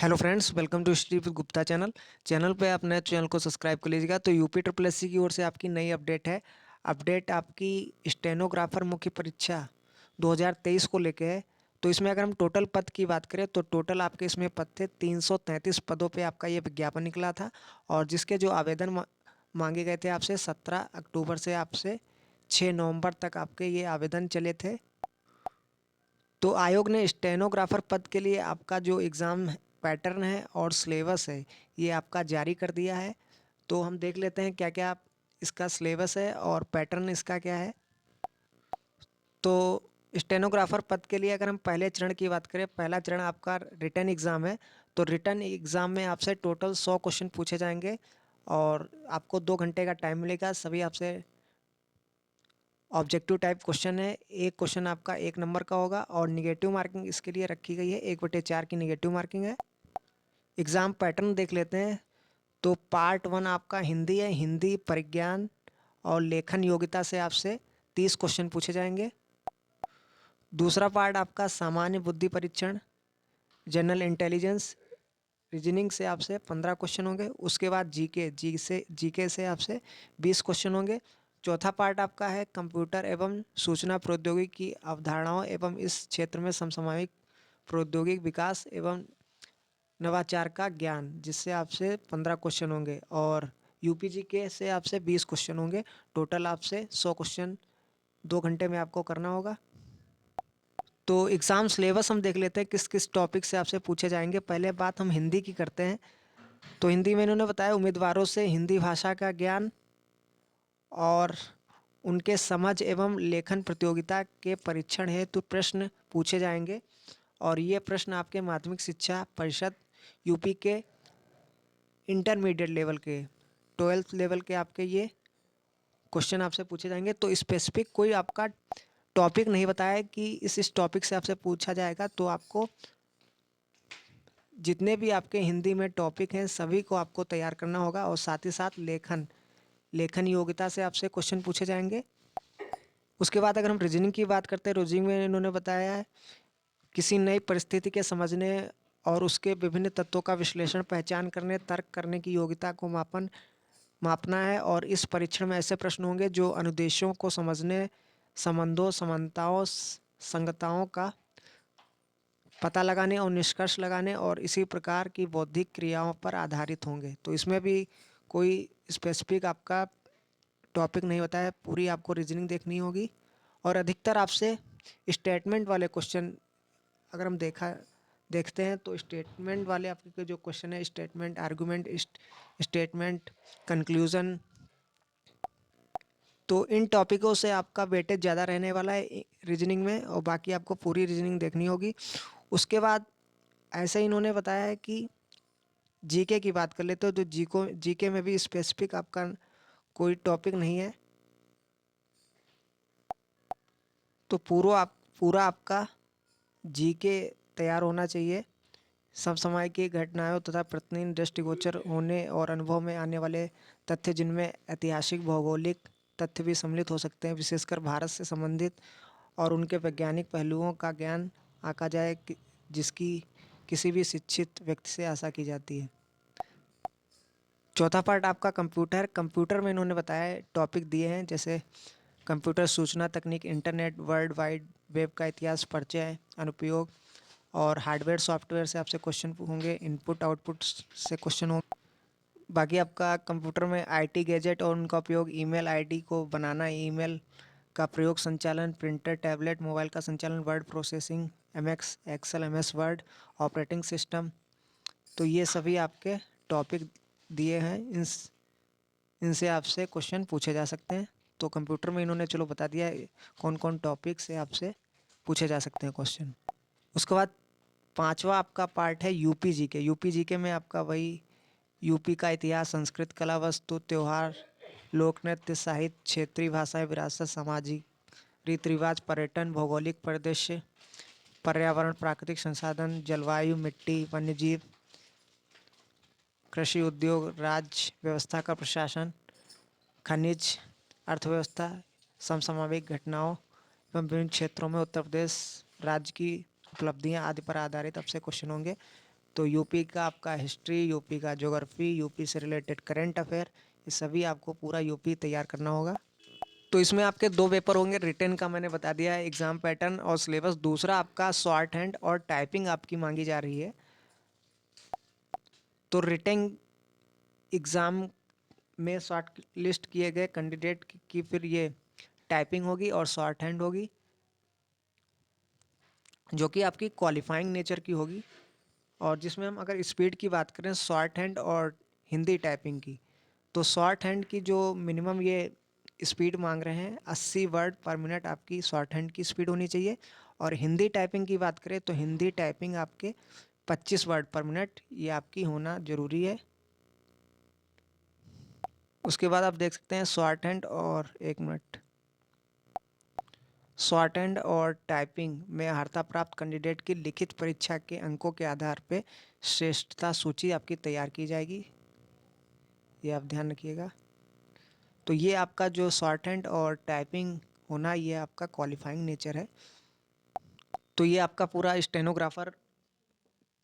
Hello friends, welcome to Shri Gupta channel. Channel पे आप नए चैनल को सब्सक्राइब कर लीजिएगा। तो यूपी ट्रिपल एस सी की ओर से आपकी नई अपडेट है। अपडेट आपकी स्टेनोग्राफर मुख्य परीक्षा 2023 को लेके है। तो इसमें अगर हम टोटल पद की बात करें तो टोटल आपके इसमें पद थे 333 पदों पे आपका ये विज्ञापन निकला था। और जिसके जो आवेदन मांगे गए थे आपसे 17 अक्टूबर से आपसे 6 नवंबर तक आपके ये आवेदन चले थे। तो आयोग ने स्टेनोग्राफर पद के लिए आपका जो एग्ज़ाम पैटर्न है और सिलेबस है ये आपका जारी कर दिया है। तो हम देख लेते हैं क्या क्या इसका सिलेबस है और पैटर्न इसका क्या है। तो स्टेनोग्राफर पद के लिए अगर हम पहले चरण की बात करें, पहला चरण आपका रिटन एग्ज़ाम है। तो रिटन एग्ज़ाम में आपसे टोटल 100 क्वेश्चन पूछे जाएंगे और आपको 2 घंटे का टाइम मिलेगा। सभी आपसे ऑब्जेक्टिव टाइप क्वेश्चन है। एक क्वेश्चन आपका 1 नंबर का होगा और निगेटिव मार्किंग इसके लिए रखी गई है, 1/4 की निगेटिव मार्किंग है। एग्ज़ाम पैटर्न देख लेते हैं। तो पार्ट 1 आपका हिंदी है। हिंदी परिज्ञान और लेखन योग्यता से आपसे 30 क्वेश्चन पूछे जाएंगे। दूसरा पार्ट आपका सामान्य बुद्धि परीक्षण, जनरल इंटेलिजेंस, रीजनिंग से आपसे 15 क्वेश्चन होंगे। उसके बाद जीके से आपसे 20 क्वेश्चन होंगे। चौथा पार्ट आपका है कंप्यूटर एवं सूचना प्रौद्योगिकी की अवधारणाओं एवं इस क्षेत्र में समसामयिक प्रौद्योगिक विकास एवं नवाचार का ज्ञान, जिससे आपसे 15 क्वेश्चन होंगे। और यूपीजी के से आपसे 20 क्वेश्चन होंगे। टोटल आपसे 100 क्वेश्चन 2 घंटे में आपको करना होगा। तो एग्ज़ाम सिलेबस हम देख लेते हैं किस किस टॉपिक से आपसे पूछे जाएंगे। पहले बात हम हिंदी की करते हैं। तो हिंदी में इन्होंने बताया उम्मीदवारों से हिंदी भाषा का ज्ञान और उनके समझ एवं लेखन प्रतियोगिता के परीक्षण हेतु प्रश्न पूछे जाएंगे। और ये प्रश्न आपके माध्यमिक शिक्षा परिषद यूपी के इंटरमीडिएट लेवल के 12th लेवल के आपके ये क्वेश्चन आपसे पूछे जाएंगे। तो स्पेसिफिक कोई आपका टॉपिक नहीं बताया है कि इस टॉपिक से आपसे पूछा जाएगा। तो आपको जितने भी आपके हिंदी में टॉपिक हैं सभी को आपको तैयार करना होगा और साथ ही साथ लेखन लेखन योग्यता से आपसे क्वेश्चन पूछे जाएंगे। उसके बाद अगर हम रीजनिंग की बात करते हैं, रीजनिंग में इन्होंने बताया है किसी नई परिस्थिति के समझने और उसके विभिन्न तत्वों का विश्लेषण, पहचान करने, तर्क करने की योग्यता को मापना है। और इस परीक्षण में ऐसे प्रश्न होंगे जो अनुदेशों को समझने, संबंधों, समानताओं, संगतताओं का पता लगाने और निष्कर्ष लगाने और इसी प्रकार की बौद्धिक क्रियाओं पर आधारित होंगे। तो इसमें भी कोई स्पेसिफिक आपका टॉपिक नहीं होता है, पूरी आपको रीजनिंग देखनी होगी। और अधिकतर आपसे स्टेटमेंट वाले क्वेश्चन अगर हम देखते हैं तो स्टेटमेंट वाले आपके जो क्वेश्चन है, स्टेटमेंट, आर्गुमेंट, स्टेटमेंट, कंक्लूजन, तो इन टॉपिकों से आपका वेटेज ज़्यादा रहने वाला है रीजनिंग में और बाकी आपको पूरी रीजनिंग देखनी होगी। उसके बाद ऐसे ही इन्होंने बताया है कि जीके की बात कर लेते हो तो जीके में भी स्पेसिफिक आपका कोई टॉपिक नहीं है। तो पूरा आपका जीके तैयार होना चाहिए। समसामयिक की घटनाओं तथा प्रतिदिन दृष्टिगोचर होने और अनुभव में आने वाले तथ्य, जिनमें ऐतिहासिक भौगोलिक तथ्य भी सम्मिलित हो सकते हैं, विशेषकर भारत से संबंधित और उनके वैज्ञानिक पहलुओं का ज्ञान आंका जाए जिसकी किसी भी शिक्षित व्यक्ति से आशा की जाती है। चौथा पार्ट आपका कंप्यूटर में इन्होंने बताया टॉपिक दिए हैं, जैसे कंप्यूटर सूचना तकनीक, इंटरनेट, वर्ल्ड वाइड वेब का इतिहास, परिचय, अनुप्रयोग और हार्डवेयर सॉफ्टवेयर से आपसे क्वेश्चन होंगे। इनपुट आउटपुट से क्वेश्चन होंगे। बाकी आपका कंप्यूटर में आईटी गैजेट और उनका उपयोग, ईमेल आईडी को बनाना, ईमेल का प्रयोग, संचालन, प्रिंटर, टैबलेट, मोबाइल का संचालन, word processing, MX Excel, MS Word, operating system. तो ये सभी आपके टॉपिक दिए हैं। इनसे आपसे क्वेश्चन पूछे जा सकते हैं। तो कंप्यूटर में इन्होंने चलो बता दिया है कौन कौन टॉपिक से आपसे पूछे जा सकते हैं क्वेश्चन। उसके बाद पांचवा आपका पार्ट है यूपी जीके। यूपी जीके में आपका वही यूपी का इतिहास, संस्कृत, कला, वस्तु, त्यौहार, लोक नृत्य, साहित्य, क्षेत्रीय भाषाएं, विरासत, सामाजिक रीति रिवाज, पर्यटन, भौगोलिक परिदृश्य, पर्यावरण, प्राकृतिक संसाधन, जलवायु, मिट्टी, वन्यजीव, कृषि, उद्योग, राज्य व्यवस्था का प्रशासन, खनिज, अर्थव्यवस्था, समसामयिक घटनाओं एवं विभिन्न क्षेत्रों में उत्तर प्रदेश राज्य की उपलब्धियां आदि पर आधारित आपसे क्वेश्चन होंगे। तो यूपी का आपका हिस्ट्री, यूपी का ज्योग्राफी, यूपी से रिलेटेड करंट अफेयर, ये सभी आपको पूरा यूपी तैयार करना होगा। तो इसमें आपके दो पेपर होंगे, रिटन का मैंने बता दिया है, एग्जाम पैटर्न और सिलेबस। दूसरा आपका शॉर्ट हैंड और टाइपिंग आपकी मांगी जा रही है। तो रिटन एग्ज़ाम में शॉर्ट लिस्ट किए गए कैंडिडेट की फिर ये टाइपिंग होगी और शॉर्ट हैंड होगी, जो कि आपकी क्वालिफाइंग नेचर की होगी। और जिसमें हम अगर स्पीड की बात करें शॉर्ट हैंड और हिंदी टाइपिंग की, तो शॉर्ट हैंड की जो मिनिमम ये स्पीड मांग रहे हैं 80 वर्ड पर मिनट आपकी शॉर्ट हैंड की स्पीड होनी चाहिए। और हिंदी टाइपिंग की बात करें तो हिंदी टाइपिंग आपके 25 वर्ड पर मिनट ये आपकी होना ज़रूरी है। उसके बाद आप देख सकते हैं शॉर्ट हैंड और एक मिनट, शॉर्ट हैंड और टाइपिंग में अर्हता प्राप्त कैंडिडेट की लिखित परीक्षा के अंकों के आधार पर श्रेष्ठता सूची आपकी तैयार की जाएगी, ये आप ध्यान रखिएगा। तो ये आपका जो शॉर्ट हैंड और टाइपिंग होना ये आपका क्वालिफाइंग नेचर है। तो ये आपका पूरा स्टेनोग्राफर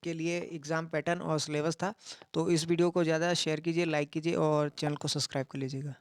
के लिए एग्ज़ाम पैटर्न और सिलेबस था। तो इस वीडियो को ज़्यादा शेयर कीजिए, लाइक कीजिए और चैनल को सब्सक्राइब कर लीजिएगा।